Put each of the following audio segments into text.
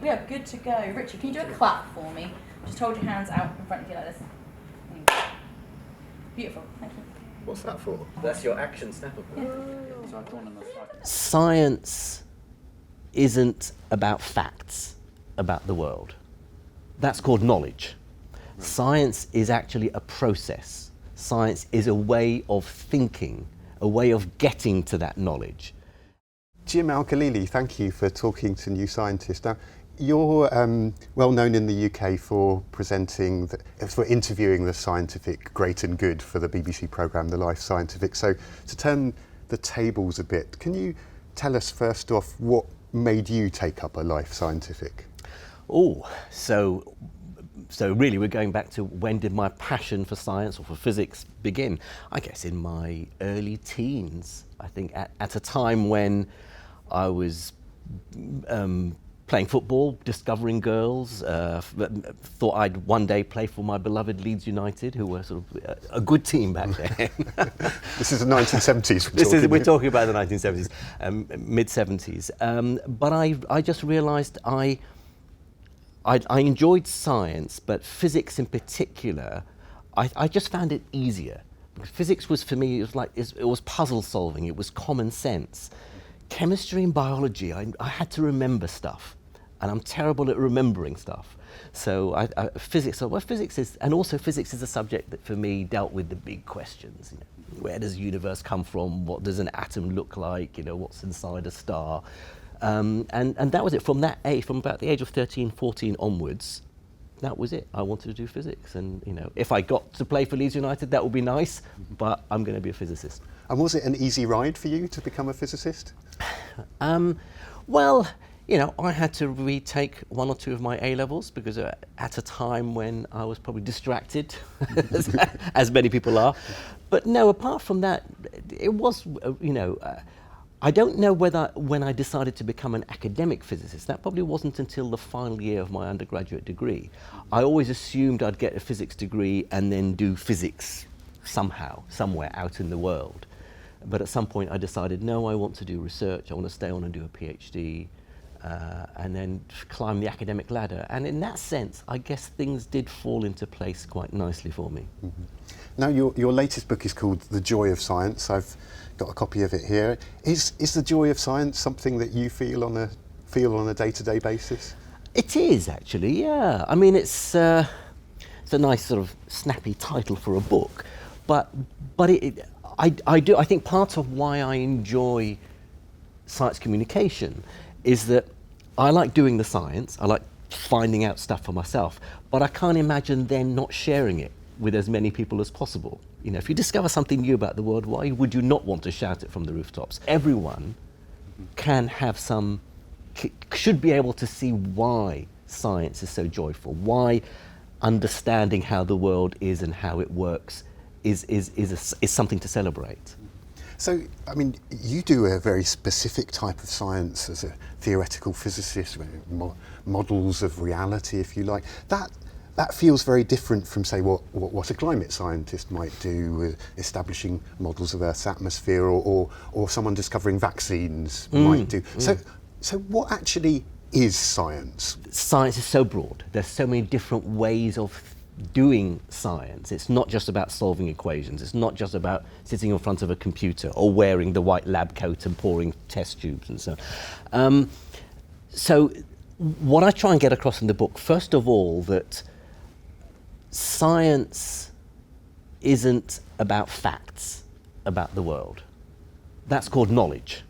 We are good to go. Richard, can you do a clap for me? Just hold your hands out in front of you like this. Beautiful, thank you. What's that for? That's your action snapper. Science isn't about facts about the world. That's called knowledge. Science is actually a process. Science is a way of thinking, a way of getting to that knowledge. Jim Al-Khalili, thank you for talking to New Scientist. Now, you're well known in the UK for for interviewing the scientific great and good for the BBC programme The Life Scientific. So to turn the tables a bit, can you tell us first off what made you take up a Life Scientific? Oh, so really we're going back to when did my passion for science or for physics begin? I guess in my early teens, I think at a time when I was playing football, discovering girls, thought I'd one day play for my beloved Leeds United, who were sort of a good team back then. This is the 1970s. We're talking about the 1970s, mid-70s. But I just realised I enjoyed science, but physics in particular, I just found it easier. Physics was, for me, it was puzzle solving, it was common sense. Chemistry and biology, I had to remember stuff, and I'm terrible at remembering stuff. So physics is, and also physics is a subject that for me dealt with the big questions. You know, where does the universe come from? What does an atom look like? You know, what's inside a star? And that was it. From about the age of 13, 14 onwards, that was it. I wanted to do physics, and you know, if I got to play for Leeds United, that would be nice. But I'm going to be a physicist. And was it an easy ride for you to become a physicist? Well, you know, I had to retake one or two of my A-levels because at a time when I was probably distracted, as many people are. But no, apart from that, it was, you know, I don't know whether when I decided to become an academic physicist, that probably wasn't until the final year of my undergraduate degree. I always assumed I'd get a physics degree and then do physics somehow, somewhere out in the world. But at some point I decided, no, I want to do research, I want to stay on and do a PhD, and then climb the academic ladder. And in that sense, I guess things did fall into place quite nicely for me. Mm-hmm. Now, your latest book is called The Joy of Science. I've got a copy of it here. Is the joy of science something that you feel on a day-to-day basis? It is, actually, yeah. I mean, it's a nice sort of snappy title for a book, but I think part of why I enjoy science communication is that I like doing the science, I like finding out stuff for myself, but I can't imagine then not sharing it with as many people as possible. You know, if you discover something new about the world, why would you not want to shout it from the rooftops? Everyone can have should be able to see why science is so joyful, why understanding how the world is and how it works is something to celebrate. So, I mean, you do a very specific type of science as a theoretical physicist, models of reality, if you like. That feels very different from, say, what a climate scientist might do with establishing models of Earth's atmosphere, or someone discovering vaccines might do. So what actually is science? Science is so broad. There's so many different ways of doing science. It's not just about solving equations. It's not just about sitting in front of a computer or wearing the white lab coat and pouring test tubes and so on. So what I try and get across in the book, first of all, that science isn't about facts about the world. That's called knowledge.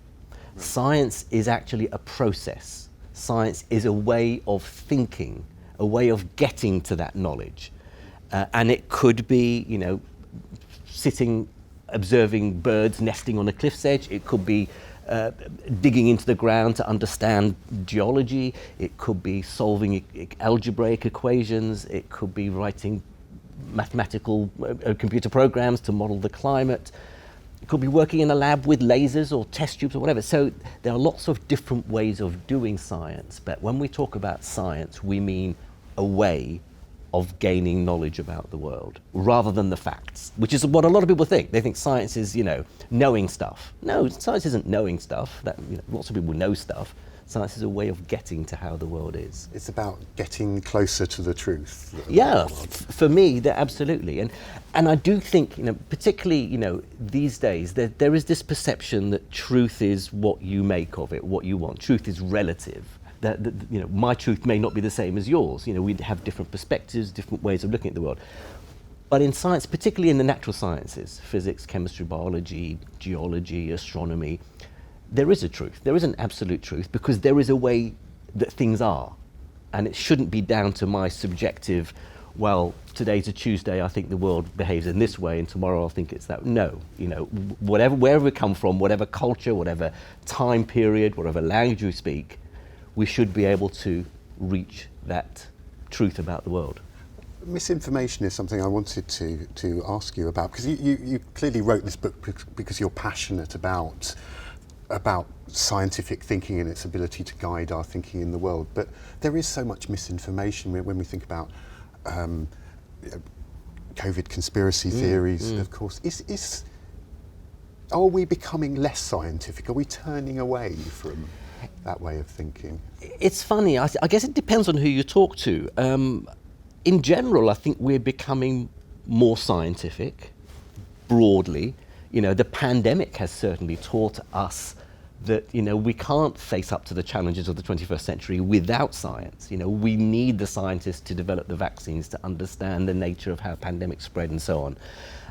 Science is actually a process. Science is a way of thinking, a way of getting to that knowledge. And it could be, you know, sitting, observing birds nesting on a cliff's edge. It could be digging into the ground to understand geology. It could be solving algebraic equations. It could be writing mathematical computer programs to model the climate. It could be working in a lab with lasers or test tubes or whatever. So there are lots of different ways of doing science. But when we talk about science, we mean a way of gaining knowledge about the world rather than the facts, which is what a lot of people think. They think science is, you know, knowing stuff. No, science isn't knowing stuff. Lots of people know stuff. Science is a way of getting to how the world is. It's about getting closer to the truth. Yeah, for me, absolutely. And I do think, particularly, these days, there is this perception that truth is what you make of it, what you want. Truth is relative. That my truth may not be the same as yours. We have different perspectives, different ways of looking at the world. But in science, particularly in the natural sciences, physics, chemistry, biology, geology, astronomy, there is a truth. There is an absolute truth because there is a way that things are. And it shouldn't be down to my subjective, well, today's a Tuesday, I think the world behaves in this way, and tomorrow I'll think it's that. No, wherever we come from, whatever culture, whatever time period, whatever language we speak, we should be able to reach that truth about the world. Misinformation is something I wanted to ask you about, because you clearly wrote this book because you're passionate about scientific thinking and its ability to guide our thinking in the world. But there is so much misinformation when we think about COVID conspiracy theories, of course. Are we becoming less scientific? Are we turning away from that way of thinking? It's funny. I guess it depends on who you talk to. In general, I think we're becoming more scientific, broadly. The pandemic has certainly taught us that, we can't face up to the challenges of the 21st century without science. We need the scientists to develop the vaccines, to understand the nature of how pandemics spread and so on.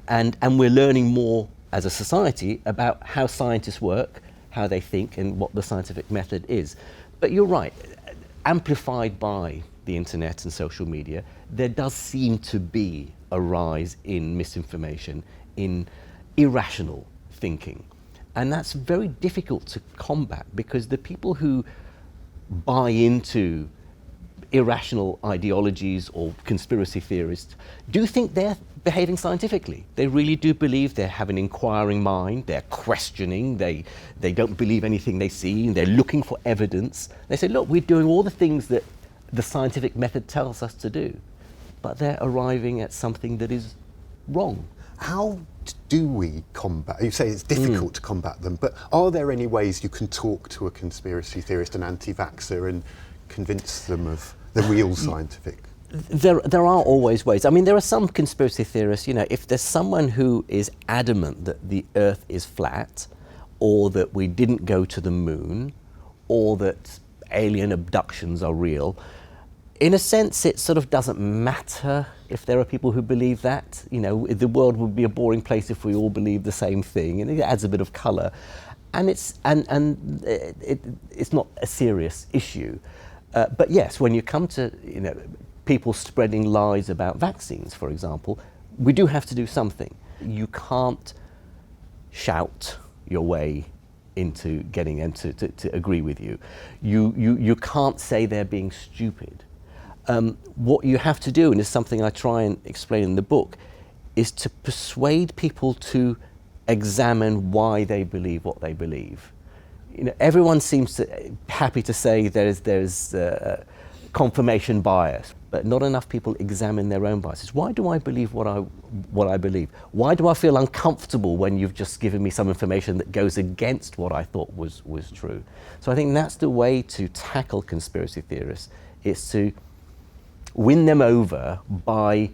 And we're learning more as a society about how scientists work, how they think, and what the scientific method is. But you're right, amplified by the internet and social media, there does seem to be a rise in misinformation, in irrational thinking. And that's very difficult to combat because the people who buy into irrational ideologies or conspiracy theorists do think they're behaving scientifically. They really do believe they have an inquiring mind, they're questioning, they don't believe anything they see, they're looking for evidence. They say, look, we're doing all the things that the scientific method tells us to do, but they're arriving at something that is wrong. How do we combat? You say it's difficult to combat them, but are there any ways you can talk to a conspiracy theorist, an anti-vaxxer, and convince them of the real scientific? There are always ways. I mean, there are some conspiracy theorists, if there's someone who is adamant that the Earth is flat, or that we didn't go to the moon, or that alien abductions are real, in a sense, it sort of doesn't matter if there are people who believe that. The world would be a boring place if we all believed the same thing, and it adds a bit of colour. And it's not a serious issue. But yes, when you come to people spreading lies about vaccines, for example, we do have to do something. You can't shout your way into getting them to agree with you. You can't say they're being stupid. What you have to do, and it's something I try and explain in the book, is to persuade people to examine why they believe what they believe. Everyone seems happy to say there's confirmation bias, but not enough people examine their own biases. Why do I believe what I believe? Why do I feel uncomfortable when you've just given me some information that goes against what I thought was true? So I think that's the way to tackle conspiracy theorists, is to win them over by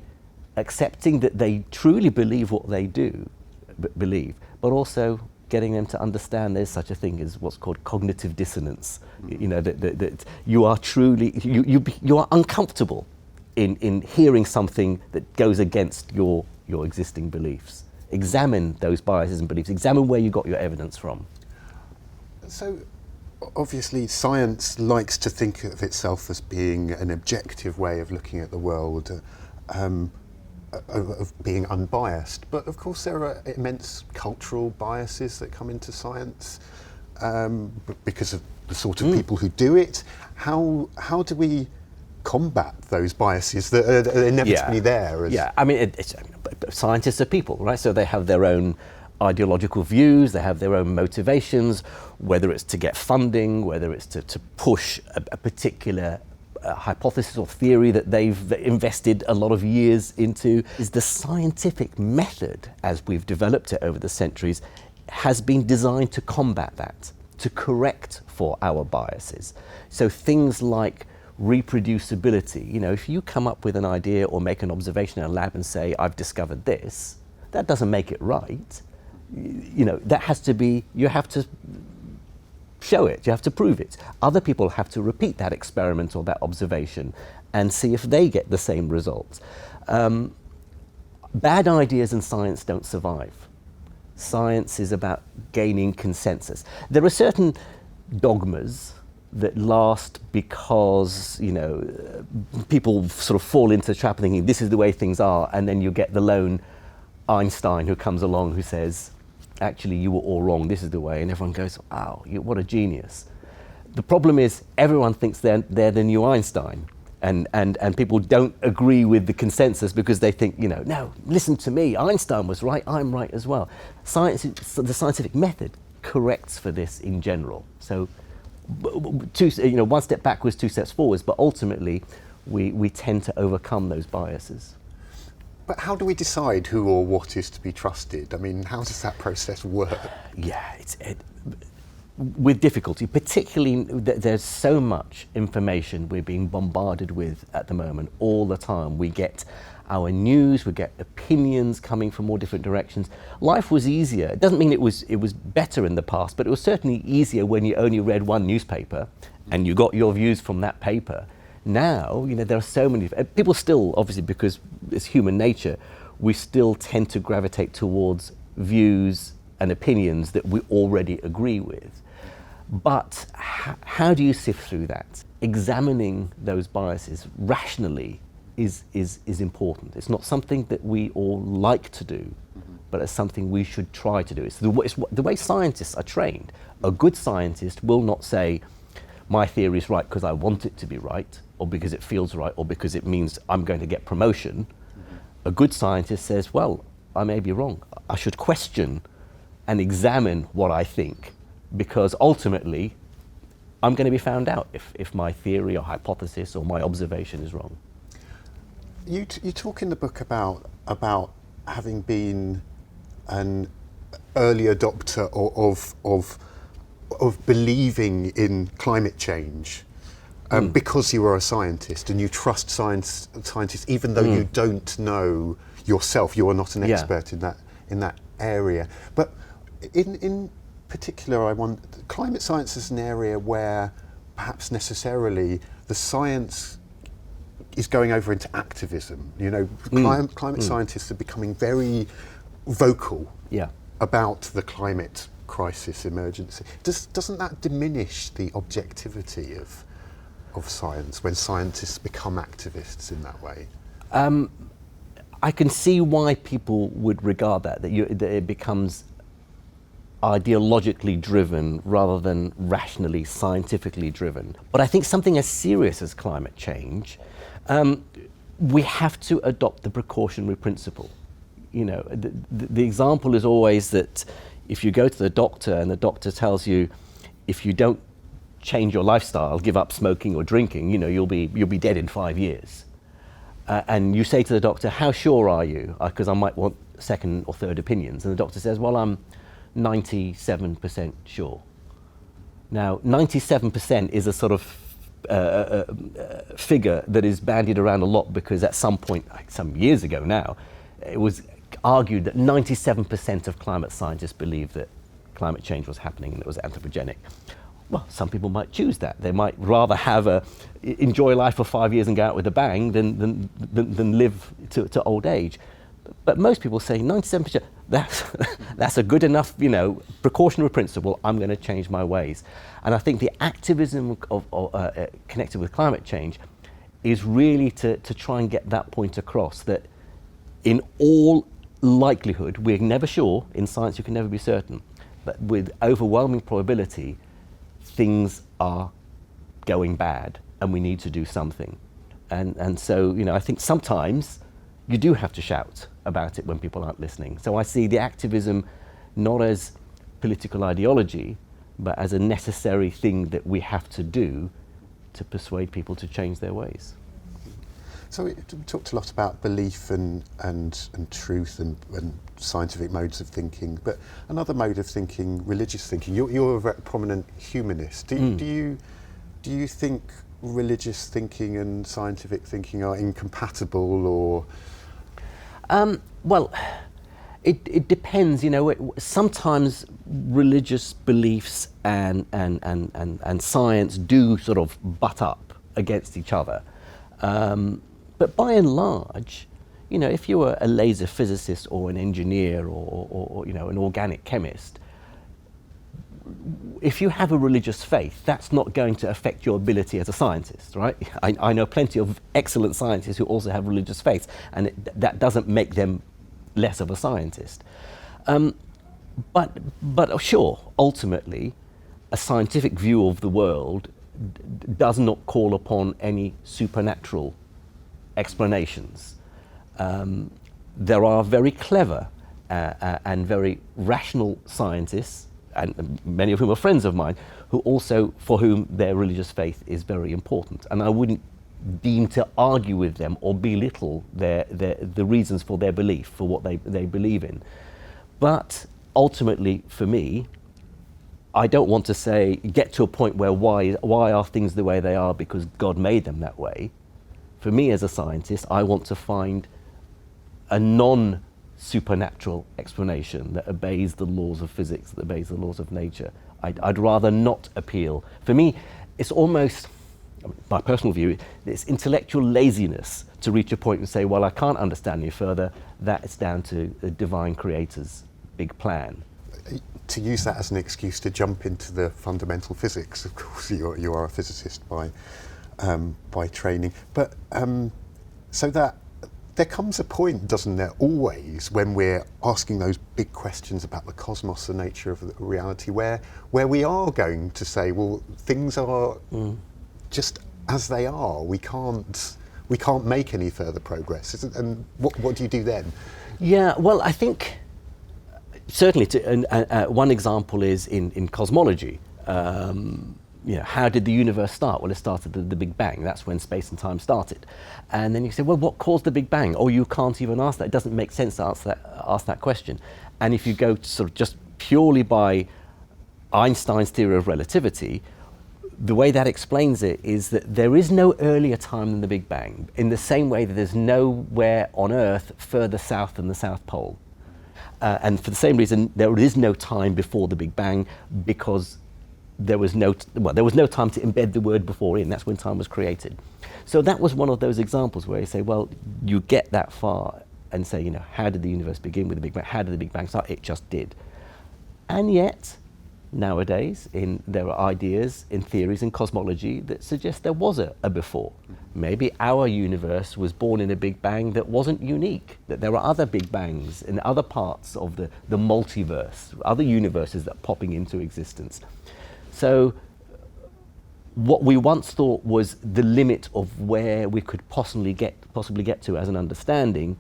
accepting that they truly believe what they believe, but also getting them to understand there's such a thing as what's called cognitive dissonance. That you are truly, you are uncomfortable in hearing something that goes against your existing beliefs. Examine those biases and beliefs, examine where you got your evidence from. So, obviously, science likes to think of itself as being an objective way of looking at the world, of being unbiased. But of course, there are immense cultural biases that come into science because of the sort of people who do it. How do we combat those biases that are inevitably there? Yeah, I mean, scientists are people, right? So they have their own ideological views, they have their own motivations, whether it's to get funding, whether it's to push a particular hypothesis or theory that they've invested a lot of years into. Is the scientific method, as we've developed it over the centuries, has been designed to combat that, to correct for our biases. So things like reproducibility, if you come up with an idea or make an observation in a lab and say, I've discovered this, that doesn't make it right. That has to be, you have to show it, you have to prove it. Other people have to repeat that experiment or that observation and see if they get the same results. Bad ideas in science don't survive. Science is about gaining consensus. There are certain dogmas that last because, people sort of fall into the trap of thinking this is the way things are, and then you get the lone Einstein who comes along who says, actually, you were all wrong, this is the way, and everyone goes, wow, what a genius. The problem is everyone thinks they're the new Einstein, and people don't agree with the consensus because they think, no, listen to me, Einstein was right, I'm right as well. Science, the scientific method corrects for this in general. So, one step backwards, two steps forwards, but ultimately we tend to overcome those biases. But how do we decide who or what is to be trusted? I mean, how does that process work? Yeah, with difficulty, particularly there's so much information we're being bombarded with at the moment all the time. We get our news, we get opinions coming from all different directions. Life was easier. It doesn't mean it was better in the past, but it was certainly easier when you only read one newspaper and you got your views from that paper. Now, there are so many people still, obviously, because it's human nature, we still tend to gravitate towards views and opinions that we already agree with. But how do you sift through that? Examining those biases rationally is important. It's not something that we all like to do, but it's something we should try to do. It's the way scientists are trained. A good scientist will not say, my theory is right because I want it to be right, or because it feels right, or because it means I'm going to get promotion. A good scientist says, well, I may be wrong. I should question and examine what I think, because ultimately I'm going to be found out if my theory or hypothesis or my observation is wrong. You talk in the book about having been an early adopter of believing in climate change because you are a scientist and you trust scientists even though you don't know yourself, you are not an expert in that area. But in particular, climate science is an area where perhaps necessarily the science is going over into activism. Climate scientists are becoming very vocal about the climate crisis emergency. Doesn't that diminish the objectivity of science when scientists become activists in that way? I can see why people would regard that it becomes ideologically driven rather than rationally, scientifically driven. But I think something as serious as climate change, we have to adopt the precautionary principle. The example is always that if you go to the doctor and the doctor tells you, if you don't change your lifestyle, give up smoking or drinking, you'll be dead in 5 years. And you say to the doctor, how sure are you? Because I might want second or third opinions. And the doctor says, well, I'm 97% sure. Now, 97% is a sort of figure that is bandied around a lot because at some point, some years ago now, it was argued that 97% of climate scientists believed that climate change was happening and it was anthropogenic. Well, some people might choose that. They might rather enjoy life for 5 years and go out with a bang than live to old age. But most people say 97%, that's a good enough, precautionary principle, I'm going to change my ways. And I think the activism connected with climate change is really to try and get that point across, that in all likelihood, we're never sure, in science you can never be certain, but with overwhelming probability, things are going bad and we need to do something. And so, I think sometimes you do have to shout about it when people aren't listening. So I see the activism not as political ideology, but as a necessary thing that we have to do to persuade people to change their ways. So we talked a lot about belief and truth and scientific modes of thinking, but another mode of thinking, religious thinking. You're a very prominent humanist. Do you think religious thinking and scientific thinking are incompatible, or? Well, it depends. Sometimes religious beliefs and science do sort of butt up against each other. But by and large, if you were a laser physicist or an engineer or an organic chemist, if you have a religious faith, that's not going to affect your ability as a scientist, right? I know plenty of excellent scientists who also have religious faiths, and that doesn't make them less of a scientist. But sure, ultimately, a scientific view of the world does not call upon any supernatural explanations. There are very clever and very rational scientists, and many of whom are friends of mine, for whom their religious faith is very important. And I wouldn't deem to argue with them or belittle the reasons for their belief, for what they believe in. But ultimately, for me, I don't want to get to a point where why are things the way they are because God made them that way. For me as a scientist, I want to find a non-supernatural explanation that obeys the laws of physics, that obeys the laws of nature. I'd rather not appeal. For me, it's almost, my personal view, it's intellectual laziness to reach a point and say, well, I can't understand you further. That's down to the divine creator's big plan. To use that as an excuse to jump into the fundamental physics, of course, you are a physicist by training, but so that there comes a point, doesn't there, always, when we're asking those big questions about the cosmos, the nature of reality, where we are going to say, well, things are just as they are. We can't make any further progress. And what do you do then? Yeah, well, I think certainly one example is in cosmology. How did the universe start? Well, it started at the Big Bang. That's when space and time started. And then you say, well, what caused the Big Bang? Oh, you can't even ask that. It doesn't make sense to ask that question. And if you go sort of just purely by Einstein's theory of relativity, the way that explains it is that there is no earlier time than the Big Bang, in the same way that there's nowhere on Earth further south than the South Pole. And for the same reason, there is no time before the Big Bang, because there was no time to embed the word before in. That's when time was created. So that was one of those examples where you say, well, you get that far and say, how did the universe begin with the Big Bang? How did the Big Bang start? It just did. And yet, nowadays, there are ideas in theories in cosmology that suggest there was a before. Maybe our universe was born in a Big Bang that wasn't unique, that there are other Big Bangs in other parts of the multiverse, other universes that are popping into existence. So what we once thought was the limit of where we could possibly get to as an understanding,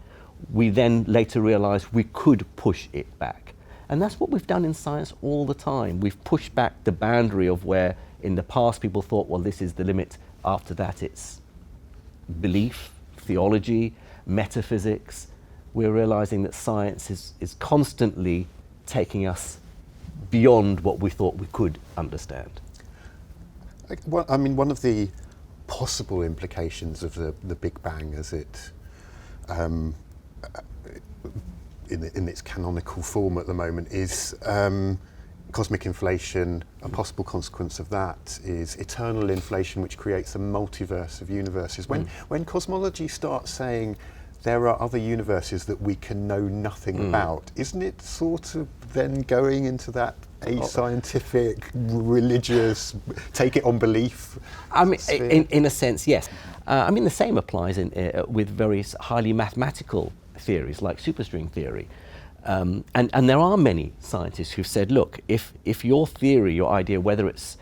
we then later realized we could push it back. And that's what we've done in science all the time. We've pushed back the boundary of where in the past people thought, well, this is the limit. After that, it's belief, theology, metaphysics. We're realizing that science is constantly taking us beyond what we thought we could understand. Well, I mean, one of the possible implications of the Big Bang as it in its canonical form at the moment is cosmic inflation. A possible consequence of that is eternal inflation, which creates a multiverse of universes. When cosmology starts saying there are other universes that we can know nothing about, isn't it sort of then going into that ascientific, religious, take it on belief? I mean, in a sense, yes. The same applies with various highly mathematical theories like superstring theory. And there are many scientists who've said, look, if your theory, your idea, whether it's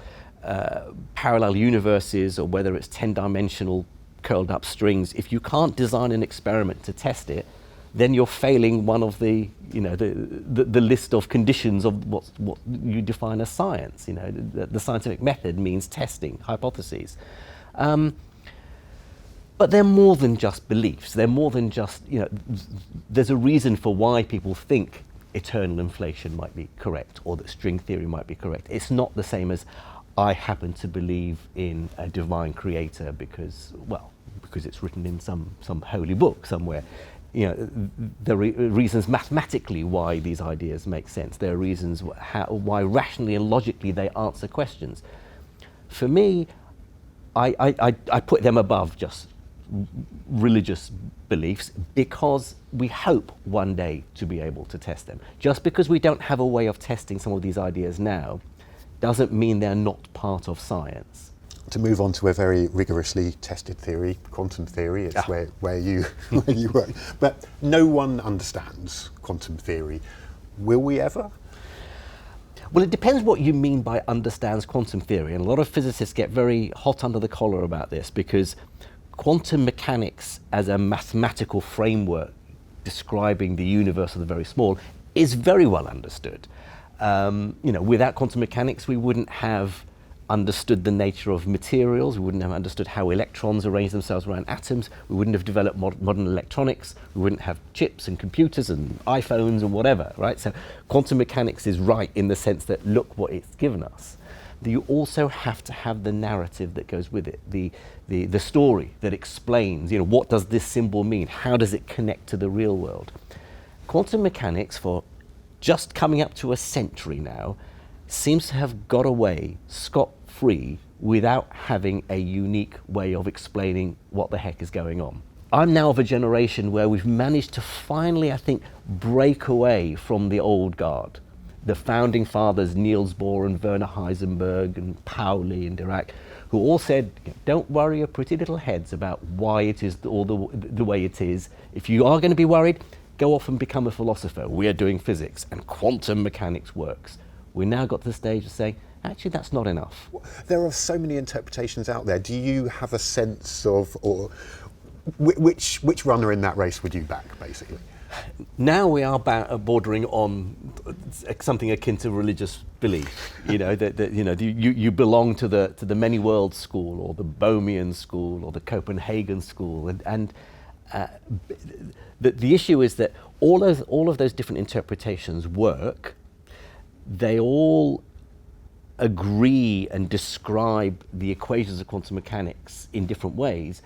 parallel universes or whether it's 10-dimensional curled up strings, if you can't design an experiment to test it, then you're failing one of the list of conditions of what you define as science. The scientific method means testing hypotheses. But they're more than just beliefs. They're more than just, there's a reason for why people think eternal inflation might be correct or that string theory might be correct. It's not the same as I happen to believe in a divine creator because it's written in some holy book somewhere. There are reasons mathematically why these ideas make sense. There are reasons why rationally and logically they answer questions. For me, I put them above just religious beliefs because we hope one day to be able to test them. Just because we don't have a way of testing some of these ideas now doesn't mean they're not part of science. To move on to a very rigorously tested theory, quantum theory, it's where you work. But no one understands quantum theory. Will we ever? Well, it depends what you mean by understands quantum theory, and a lot of physicists get very hot under the collar about this because quantum mechanics as a mathematical framework describing the universe of the very small is very well understood. Without quantum mechanics, we wouldn't have understood the nature of materials, we wouldn't have understood how electrons arrange themselves around atoms, we wouldn't have developed modern electronics, we wouldn't have chips and computers and iPhones and whatever, right? So quantum mechanics is right in the sense that look what it's given us. You also have to have the narrative that goes with it, the story that explains, what does this symbol mean? How does it connect to the real world? Quantum mechanics, for just coming up to a century now, seems to have got away scot-free without having a unique way of explaining what the heck is going on. I'm now of a generation where we've managed to finally, I think, break away from the old guard. The founding fathers, Niels Bohr and Werner Heisenberg and Pauli and Dirac, who all said, don't worry your pretty little heads about why it is all the way it is. If you are going to be worried, go off and become a philosopher. We are doing physics and quantum mechanics works. We now got to the stage of saying, actually, that's not enough. There are so many interpretations out there. Do you have a sense of, or which runner in that race would you back, basically? Now we are bordering on something akin to religious belief. You belong to the many worlds school, or the Bohmian school, or the Copenhagen school, and the issue is that all of those different interpretations work. They all agree and describe the equations of quantum mechanics in different ways,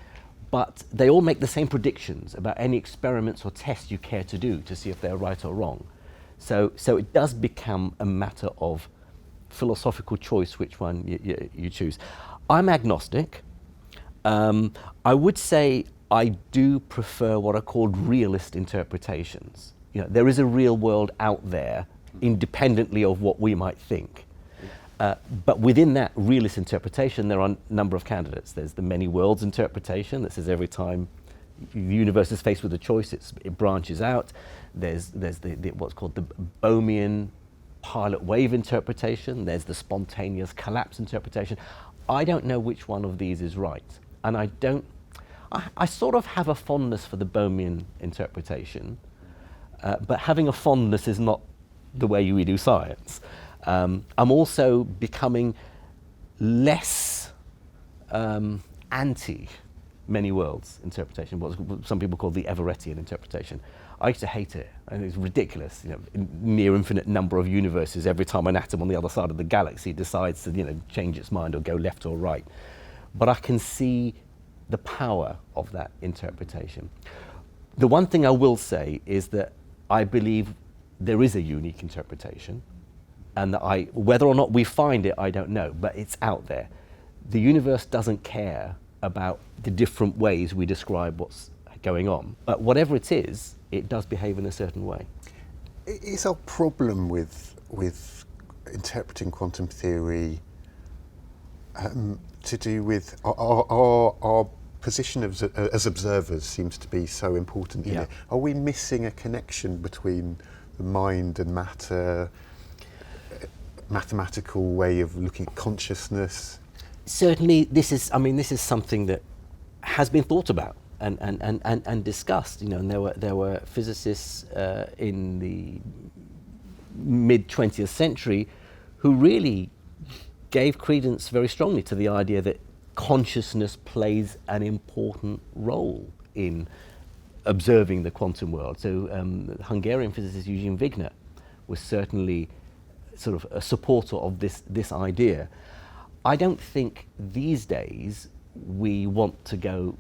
but they all make the same predictions about any experiments or tests you care to do to see if they're right or wrong. So it does become a matter of philosophical choice which one you choose. I'm agnostic. I would say I do prefer what are called realist interpretations. There is a real world out there independently of what we might think. But within that realist interpretation, there are a number of candidates. There's the many worlds interpretation that says every time the universe is faced with a choice, it branches out. There's the what's called the Bohmian pilot wave interpretation. There's the spontaneous collapse interpretation. I don't know which one of these is right. And I sort of have a fondness for the Bohmian interpretation, but having a fondness is not the way we do science. I'm also becoming less anti many worlds interpretation, what some people call the Everettian interpretation. I used to hate it. I mean, it's ridiculous. Near infinite number of universes. Every time an atom on the other side of the galaxy decides to, change its mind or go left or right. But I can see the power of that interpretation. The one thing I will say is that I believe there is a unique interpretation, and that whether or not we find it, I don't know, but it's out there. The universe doesn't care about the different ways we describe what's going on, but whatever it is, it does behave in a certain way. Is our problem with interpreting quantum theory to do with our position as observers seems to be so important in it? Are we missing a connection between the mind and matter, mathematical way of looking at consciousness? Certainly, this is something that has been thought about and discussed. And there were physicists in the mid 20th century who really gave credence very strongly to the idea that consciousness plays an important role in observing the quantum world. So Hungarian physicist Eugene Wigner was certainly sort of a supporter of this idea. I don't think these days we want to go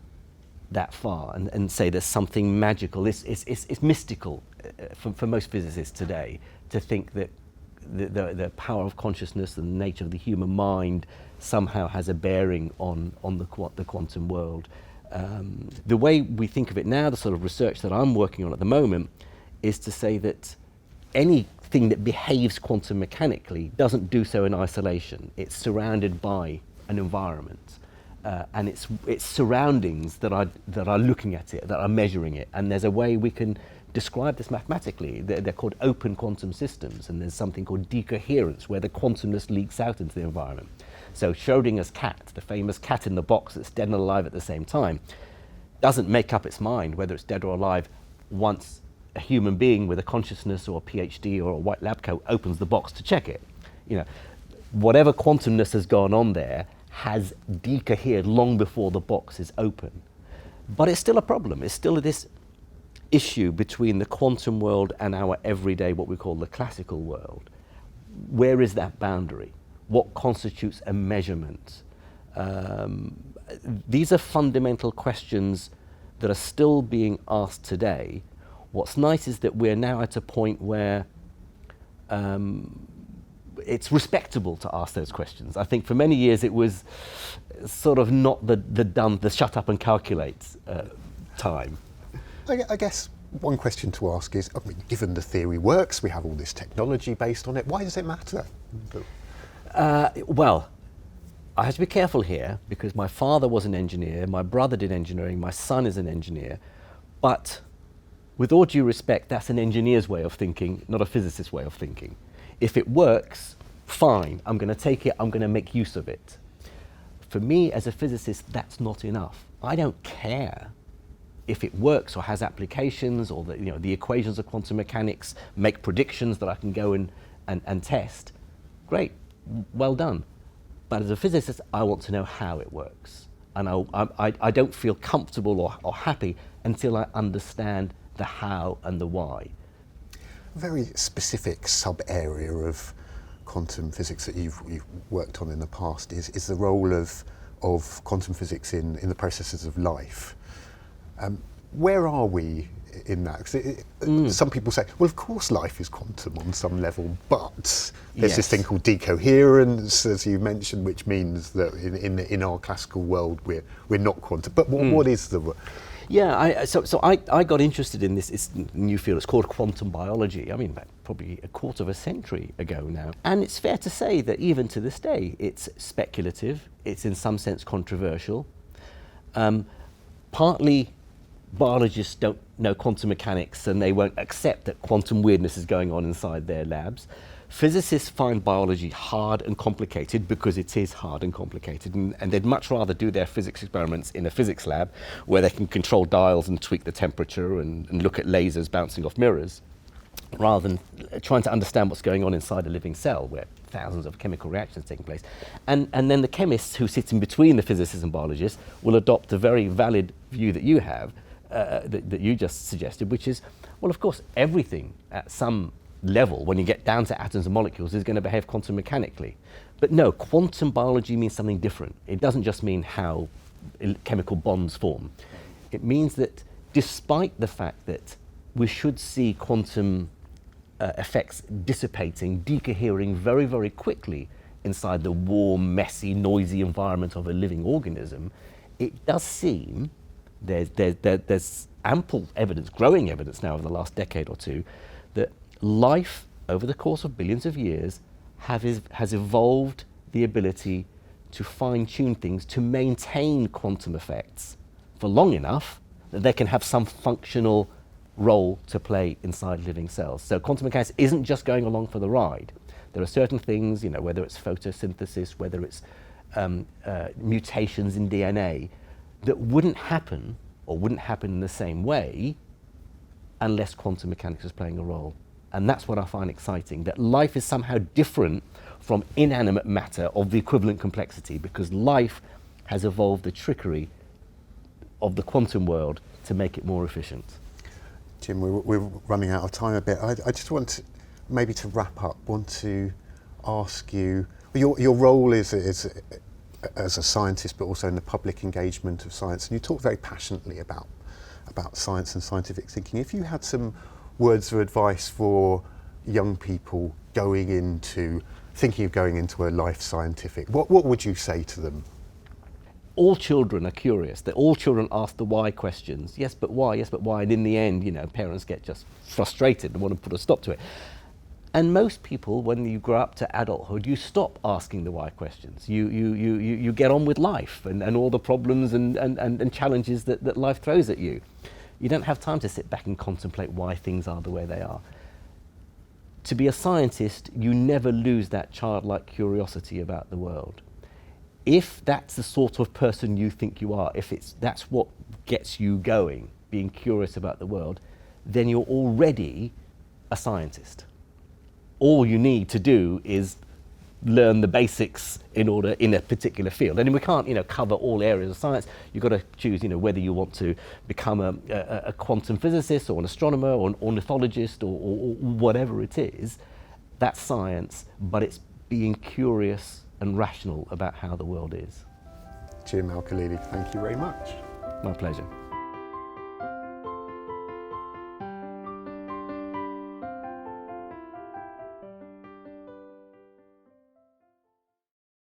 that far and say there's something magical. It's mystical for most physicists today to think that the power of consciousness and the nature of the human mind somehow has a bearing on the quantum world. The way we think of it now, the sort of research that I'm working on at the moment, is to say that anything that behaves quantum mechanically doesn't do so in isolation. It's surrounded by an environment, and it's surroundings that are looking at it, that are measuring it. And there's a way we can describe this mathematically. They're called open quantum systems, and there's something called decoherence, where the quantumness leaks out into the environment. So Schrodinger's cat, the famous cat in the box that's dead and alive at the same time, doesn't make up its mind whether it's dead or alive once a human being with a consciousness or a PhD or a white lab coat opens the box to check it. You know, whatever quantumness has gone on there has decohered long before the box is open. But it's still a problem. It's still this issue between the quantum world and our everyday, what we call the classical world. Where is that boundary? What constitutes a measurement? These are fundamental questions that are still being asked today. What's nice is that we're now at a point where it's respectable to ask those questions. I think for many years it was sort of not the shut up and calculate time. I guess one question to ask is, I mean, given the theory works, we have all this technology based on it, why does it matter? Well, I have to be careful here because my father was an engineer, my brother did engineering, my son is an engineer, but with all due respect, that's an engineer's way of thinking, not a physicist's way of thinking. If it works, fine, I'm going to take it, I'm going to make use of it. For me, as a physicist, that's not enough. I don't care if it works or has applications, or that, you know, the equations of quantum mechanics make predictions that I can go and test. Great, well done. But as a physicist, I want to know how it works. And I don't feel comfortable or happy until I understand the how and the why. A very specific sub-area of quantum physics that you've worked on in the past is the role of quantum physics in the processes of life. Where are we in that? 'Cause some people say, well, of course life is quantum on some level, but there's this thing called decoherence, as you mentioned, which means that in our classical world we're not quantum. But what is the... Yeah, so I got interested in this new field. It's called quantum biology. I mean, probably a quarter of a century ago now. And it's fair to say that even to this day, it's speculative. It's in some sense controversial. Partly, biologists don't know quantum mechanics and they won't accept that quantum weirdness is going on inside their labs. Physicists find biology hard and complicated because it is hard and complicated, and they'd much rather do their physics experiments in a physics lab where they can control dials and tweak the temperature and look at lasers bouncing off mirrors, rather than trying to understand what's going on inside a living cell where thousands of chemical reactions taking place. And then the chemists who sit in between the physicists and biologists will adopt a very valid view that you have, that you just suggested, which is, well, of course, everything at some level, when you get down to atoms and molecules, is going to behave quantum mechanically. But no, quantum biology means something different. It doesn't just mean how chemical bonds form. It means that despite the fact that we should see quantum effects dissipating, decohering very, very quickly inside the warm, messy, noisy environment of a living organism, it does seem there's ample evidence, growing evidence now over the last decade or two, that life over the course of billions of years has evolved the ability to fine-tune things to maintain quantum effects for long enough that they can have some functional role to play inside living cells. So quantum mechanics isn't just going along for the ride. There are certain things, you know, whether it's photosynthesis, whether it's mutations in DNA, that wouldn't happen in the same way unless quantum mechanics is playing a role. And that's what I find exciting, that life is somehow different from inanimate matter of the equivalent complexity, because life has evolved the trickery of the quantum world to make it more efficient. Jim, we're running out of time a bit. I just want to, maybe to wrap up, want to ask you, your role is as a scientist, but also in the public engagement of science, and you talk very passionately about science and scientific thinking. If you had some words of advice for young people thinking of going into a life scientific, what would you say to them? All children are curious. All children ask the why questions. Yes, but why? Yes, but why? And in the end, parents get just frustrated and want to put a stop to it. And most people, when you grow up to adulthood, you stop asking the why questions. You get on with life and all the problems and challenges that life throws at you. You don't have time to sit back and contemplate why things are the way they are. To be a scientist, you never lose that childlike curiosity about the world. If that's the sort of person you think you are, that's what gets you going, being curious about the world, then you're already a scientist. All you need to do is learn the basics in a particular field. And we can't, cover all areas of science. You've got to choose, whether you want to become a quantum physicist or an astronomer or an ornithologist or whatever it is. That's science, but it's being curious and rational about how the world is. Jim Al-Khalili, thank you very much. My pleasure.